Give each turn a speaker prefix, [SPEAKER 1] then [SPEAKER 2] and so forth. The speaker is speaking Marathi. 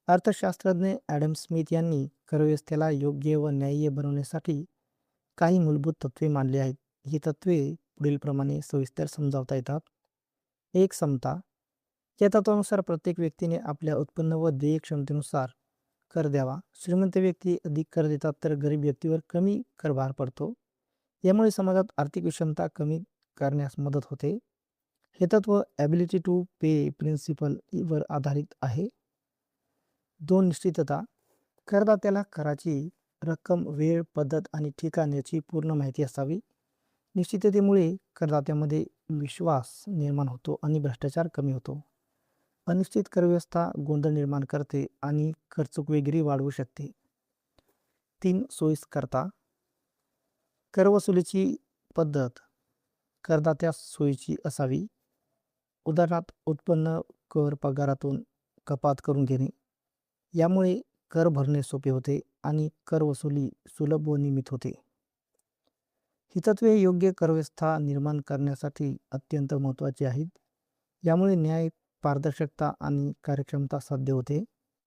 [SPEAKER 1] अर्थशास्त्रज्ञ ॲडम स्मिथ यांनी करव्यवस्थेला योग्य व न्याय्य बनवण्यासाठी काही मूलभूत तत्त्वे मांडली आहेत. ही तत्त्वे पुढीलप्रमाणे सविस्तर समजावता येतात. एक, समता. या तत्वानुसार प्रत्येक व्यक्तीने आपल्या उत्पन्न व देय क्षमतेनुसार कर द्यावा. श्रीमंत व्यक्ती अधिक कर देतात तर गरीब व्यक्तीवर कमी करभार पडतो. यामुळे समाजात आर्थिक विषमता कमी करण्यास मदत होते. हे तत्व ॲबिलिटी टू पे प्रिन्सिपल वर आधारित आहे. 2, निश्चितता. करदात्याला कराची रक्कम, वेळ, पद्धत आणि ठिकाण याची पूर्ण माहिती असावी. निश्चिततेमुळे करदात्यामध्ये विश्वास निर्माण होतो आणि भ्रष्टाचार कमी होतो. अनिश्चित करव्यवस्था गोंधळ निर्माण करते आणि करचूक वगैरे वाढवू शकते. 3, सोयीस्करता. करवसुलीची पद्धत करदात्यास सोयीची असावी. उदाहरणार्थ, उत्पन्न कर पगारातून कपात करून घेणे. यामुळे कर भरणे सोपे होते आणि कर वसुली सुलभ व नियमित होते. ही तत्त्वे योग्य करव्यवस्था निर्माण करण्यासाठी अत्यंत महत्त्वाची आहेत. यामुळे न्याय, पारदर्शकता आणि कार्यक्षमता साध्य होते.